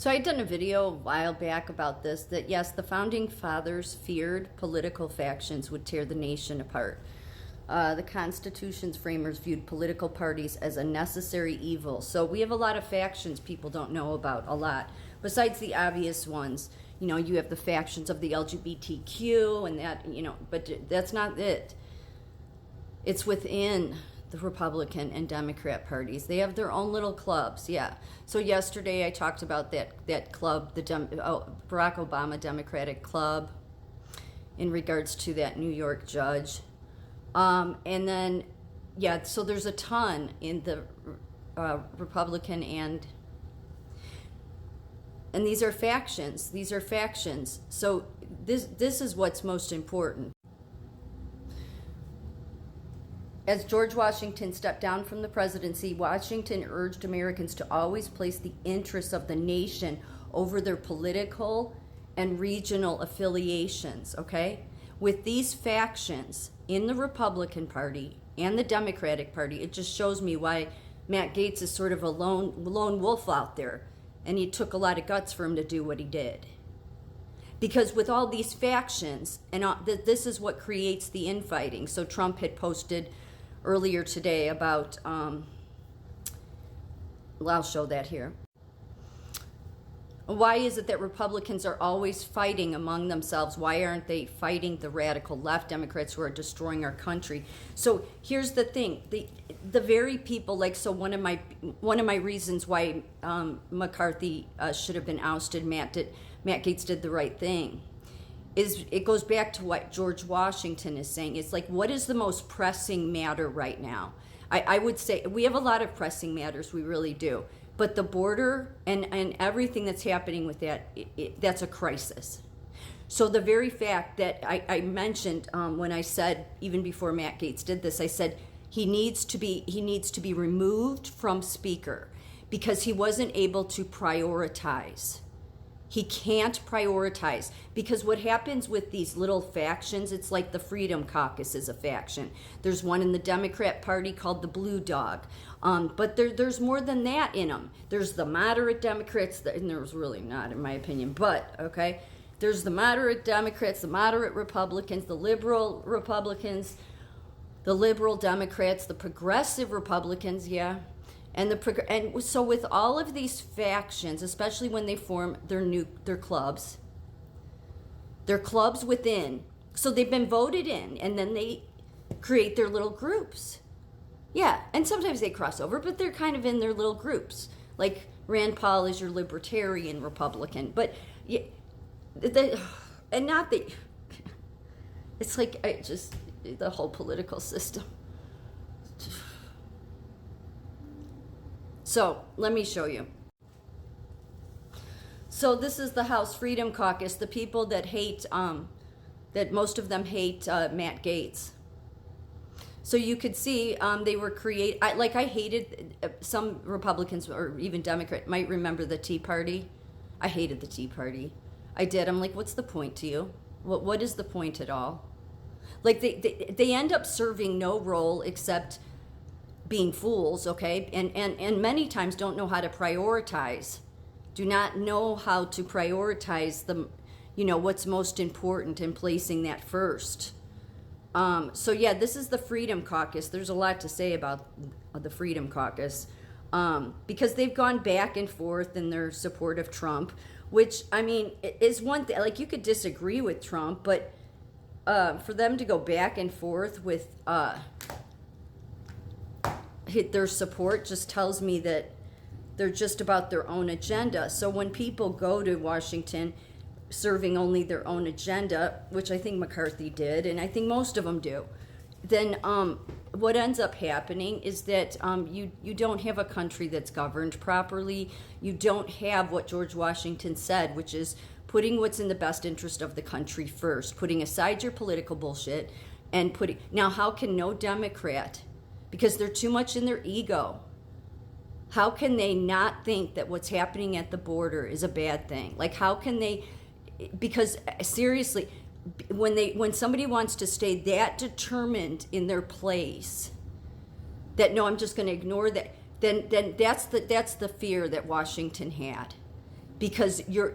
So I had done a video a while back about this, that yes, the founding fathers feared political factions would tear the nation apart. The Constitution's framers viewed political parties as a necessary evil. So we have a lot of factions people don't know about, a lot. Besides the obvious ones, you know, you have the factions of the LGBTQ and that, you know, but that's not it. It's within the Republican and Democrat parties. They have their own little clubs, yeah. So yesterday I talked about that club, the Barack Obama Democratic Club, in regards to that New York judge. And then, yeah, so there's a ton in the Republican and these are factions. These are factions. So this is what's most important. As George Washington stepped down from the presidency, Washington urged Americans to always place the interests of the nation over their political and regional affiliations, okay? With these factions in the Republican Party and the Democratic Party, it just shows me why Matt Gaetz is sort of a lone wolf out there, and it took a lot of guts for him to do what he did. Because with all these factions, and this is what creates the infighting. So Trump had posted earlier today about, I'll show that here. Why is it that Republicans are always fighting among themselves? Why aren't they fighting the radical left Democrats who are destroying our country? So here's the thing: the very people, like, so one of my reasons why McCarthy should have been ousted, Matt Gaetz did the right thing, is it goes back to what George Washington is saying. It's like, what is the most pressing matter right now? I would say we have a lot of pressing matters, we really do. But the border and everything that's happening with that, that's a crisis. So the very fact that I mentioned when I said, even before Matt Gaetz did this, I said he needs to be removed from Speaker because he wasn't able to prioritize. He can't prioritize, because what happens with these little factions, it's like the Freedom Caucus is a faction. There's one in the Democrat Party called the Blue Dog. But there's more than that in them. There's the moderate Democrats, and there's really not, in my opinion, but, okay? There's the moderate Democrats, the moderate Republicans, the liberal Republicans, the liberal Democrats, the progressive Republicans, yeah. And so with all of these factions, especially when they form their clubs within, so they've been voted in, and then they create their little groups. Yeah, and sometimes they cross over, but they're kind of in their little groups. Like Rand Paul is your libertarian Republican, but yeah, it's like the whole political system. So let me show you. So this is the House Freedom Caucus, the people that hate, that most of them hate Matt Gaetz. So you could see they were I hated some Republicans or even Democrat might remember the Tea Party. I hated the Tea Party. I did. I'm like, what's the point to you? What is the point at all? Like they end up serving no role except being fools, okay? And many times don't know how to prioritize. Do not know how to prioritize what's most important and placing that first. So yeah, this is the Freedom Caucus. There's a lot to say about the Freedom Caucus because they've gone back and forth in their support of Trump, which, I mean, is one thing. Like, you could disagree with Trump, but for them to go back and forth with their support just tells me that they're just about their own agenda. So when people go to Washington serving only their own agenda, which I think McCarthy did, and I think most of them do, then what ends up happening is that you don't have a country that's governed properly. You don't have what George Washington said, which is putting what's in the best interest of the country first, putting aside your political bullshit, and now how can no Democrat, because they're too much in their ego, how can they not think that what's happening at the border is a bad thing? Like, how can they? Because seriously, when somebody wants to stay that determined in their place, that no, I'm just going to ignore that, then that's the fear that Washington had. because your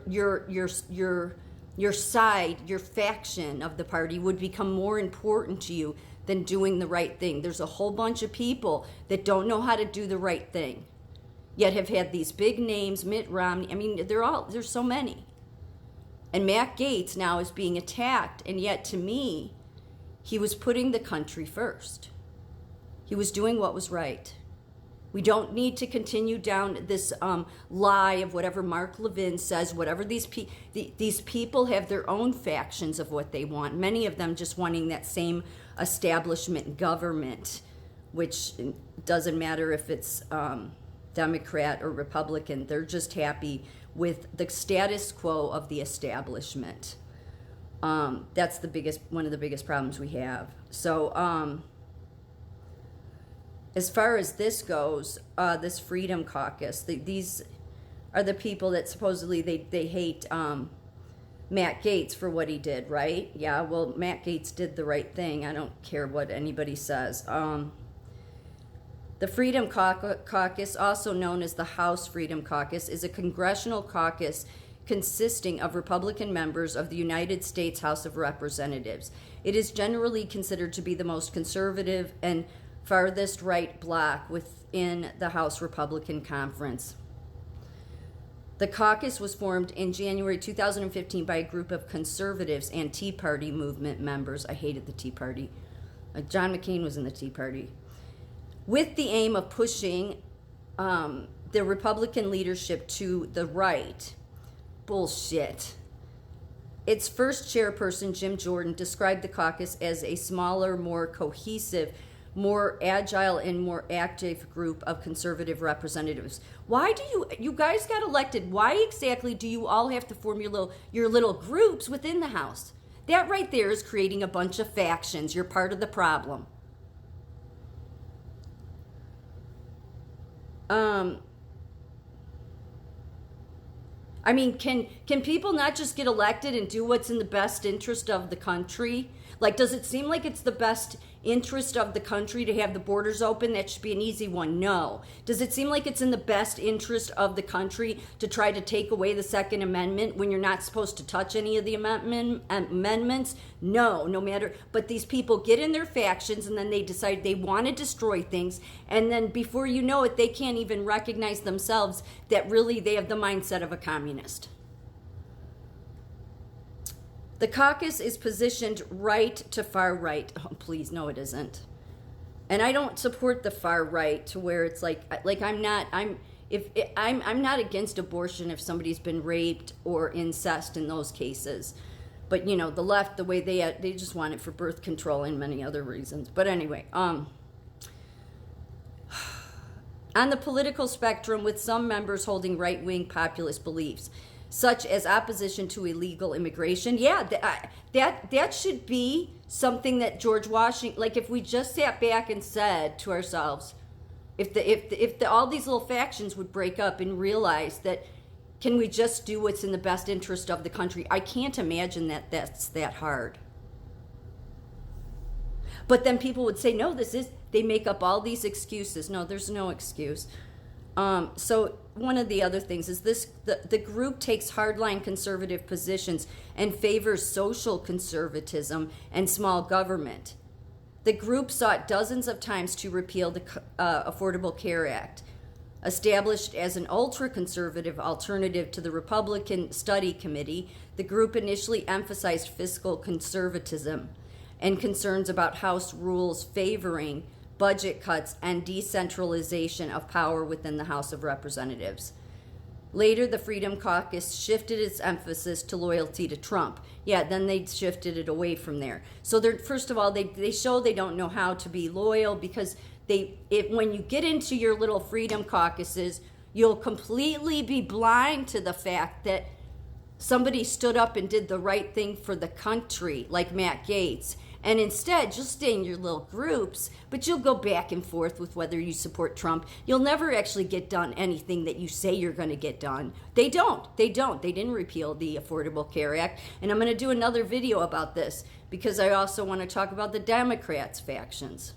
side, your faction of the party would become more important to you than doing the right thing. There's a whole bunch of people that don't know how to do the right thing, yet have had these big names, Mitt Romney. I mean, there's so many. And Matt Gaetz now is being attacked, and yet to me, he was putting the country first. He was doing what was right. We don't need to continue down this lie of whatever Mark Levin says, whatever these people have their own factions of what they want, many of them just wanting that same establishment government, which doesn't matter if it's Democrat or Republican. They're just happy with the status quo of the establishment. That's one of the biggest problems we have. So as far as this goes, this Freedom Caucus, these are the people that supposedly they hate Matt Gaetz for what he did, right? Yeah, well, Matt Gaetz did the right thing. I don't care what anybody says. The Freedom Caucus, also known as the House Freedom Caucus, is a congressional caucus consisting of Republican members of the United States House of Representatives. It is generally considered to be the most conservative and farthest right bloc within the House Republican Conference. The caucus was formed in January 2015 by a group of conservatives and Tea Party movement members. I hated the Tea Party. John McCain was in the Tea Party. With the aim of pushing the Republican leadership to the right. Bullshit. Its first chairperson, Jim Jordan, described the caucus as a smaller, more cohesive, more agile, and more active group of conservative representatives. Why do you guys got elected? Why exactly do you all have to form your little groups within the House? That right there is creating a bunch of factions. You're part of the problem. I mean, can people not just get elected and do what's in the best interest of the country? Like, does it seem like it's the best interest of the country to have the borders open? That should be an easy one. No. Does it seem like it's in the best interest of the country to try to take away the Second Amendment when you're not supposed to touch any of the amendments? No, no matter. But these people get in their factions and then they decide they want to destroy things. And then before you know it, they can't even recognize themselves that really they have the mindset of a communist. The caucus is positioned right to far right. Oh, please, no, it isn't. And I don't support the far right to where it's like I'm not against abortion if somebody's been raped or incest in those cases. But you know, the left, the way they just want it for birth control and many other reasons. But anyway, on the political spectrum, with some members holding right-wing populist beliefs, such as opposition to illegal immigration. Yeah, that should be something that George Washington, like if we just sat back and said to ourselves, if all these little factions would break up and realize that, can we just do what's in the best interest of the country? I can't imagine that that's that hard. But then people would say, no, they make up all these excuses. No, there's no excuse. So one of the other things is the group takes hardline conservative positions and favors social conservatism and small government. The group sought dozens of times to repeal the Affordable Care Act. Established as an ultra-conservative alternative to the Republican Study Committee, the group initially emphasized fiscal conservatism and concerns about House rules favoring budget cuts and decentralization of power within the House of Representatives. Later, the Freedom Caucus shifted its emphasis to loyalty to Trump. Yeah, then they shifted it away from there. So first of all, they show they don't know how to be loyal, because when you get into your little Freedom Caucuses, you'll completely be blind to the fact that somebody stood up and did the right thing for the country, like Matt Gaetz. And instead, you'll stay in your little groups, but you'll go back and forth with whether you support Trump. You'll never actually get done anything that you say you're going to get done. They don't. They didn't repeal the Affordable Care Act. And I'm going to do another video about this, because I also want to talk about the Democrats' factions.